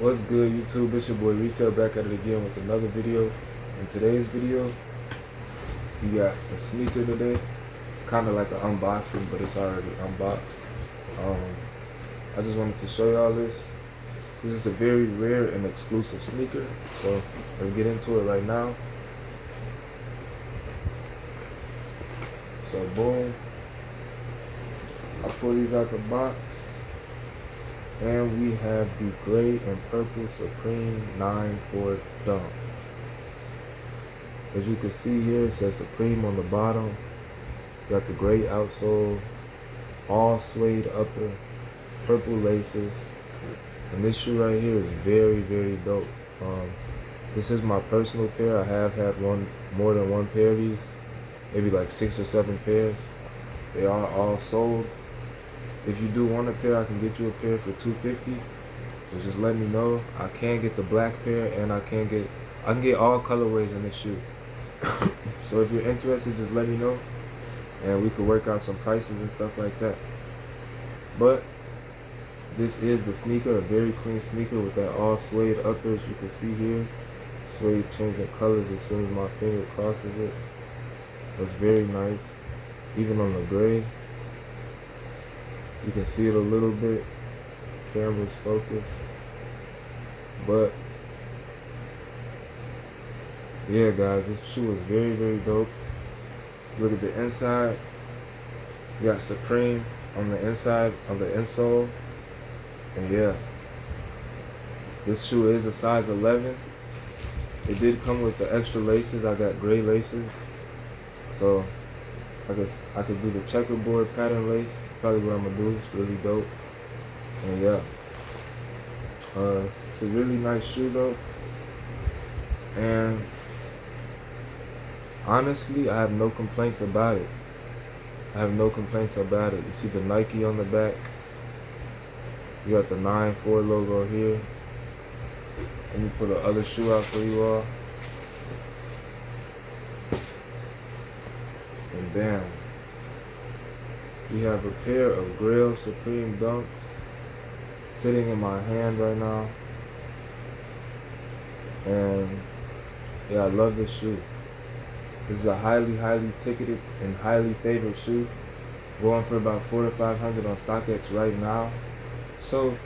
What's good, YouTube? It's your boy Resale back at it again with another video. In today's video, we got a sneaker today. It's kind of like an unboxing, but it's already unboxed. I just wanted to show y'all this. This is a very rare and exclusive sneaker. So let's get into it right now. So boom, I pull these out the box. And we have the gray and purple Supreme 9-4 Dunk. As you can see here, it says Supreme on the bottom. Got the gray outsole, all suede upper, purple laces. And this shoe right here is very, very dope. This is my personal pair. I have had more than one pair of these, maybe like 6 or 7 pairs. They are all sold. If you do want a pair, I can get you a pair for $250. So just let me know. I can get the black pair, and I can get all colorways in this shoe. So if you're interested, just let me know, and we could work out some prices and stuff like that. But this is the sneaker, a very clean sneaker with that all suede uppers. You can see here, suede changing colors as soon as my finger crosses it. It's very nice, even on the gray. You can see it a little bit. Camera's focused. But yeah, guys, this shoe is very, very dope. Look at the inside. You got Supreme on the inside of the insole. And yeah, this shoe is a size 11. It did come with the extra laces. I got gray laces. So I could do the checkerboard pattern lace. Probably what I'm gonna do. It's really dope. And yeah, it's a really nice shoe though. And honestly, I have no complaints about it. You see the Nike on the back. You got the 9-4 logo here. Let me put the other shoe out for you all. And bam. We have a pair of Grail Supreme Dunks sitting in my hand right now. And yeah, I love this shoe. This is a highly, highly ticketed and highly favored shoe. Going for about $400 to $500 on StockX right now. So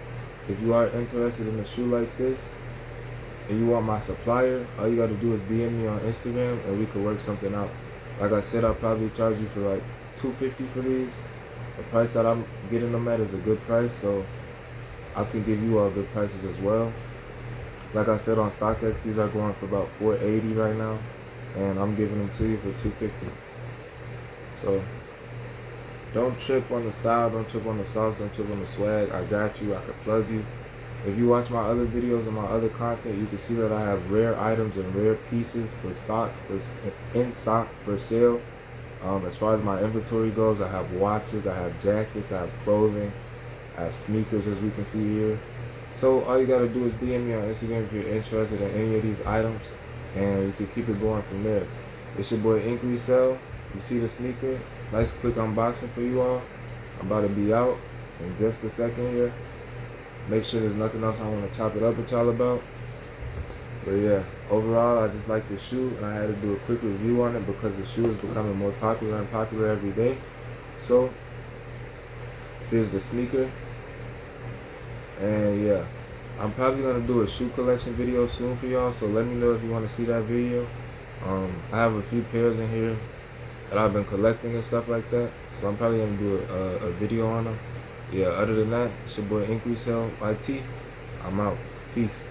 if you are interested in a shoe like this and you want my supplier, all you gotta do is DM me on Instagram and we could work something out. Like I said, I'll probably charge you for like $250 for these. The price that I'm getting them at is a good price, so I can give you all good prices as well. Like I said, on StockX, these are going for about $480 right now, and I'm giving them to you for $250. So don't trip on the style, don't trip on the sauce, don't trip on the swag. I got you. I can plug you. If you watch my other videos and my other content, you can see that I have rare items and rare pieces in stock for sale. As far as my inventory goes, I have watches, I have jackets, I have clothing, I have sneakers, as we can see here. So all you gotta do is DM me on Instagram if you're interested in any of these items, and we can keep it going from there. It's your boy Inkresellyt. You see the sneaker? Nice quick unboxing for you all. I'm about to be out in just a second here. Make sure there's nothing else I want to chop it up with y'all about. But yeah, overall, I just like the shoe, and I had to do a quick review on it because the shoe is becoming more popular and popular every day. So here's the sneaker. And yeah, I'm probably gonna do a shoe collection video soon for y'all, so let me know if you want to see that video. I have a few pairs in here that I've been collecting and stuff like that, so I'm probably gonna do a video on them. Yeah, other than that, it's your boy Inkresellyt. I'm out. Peace.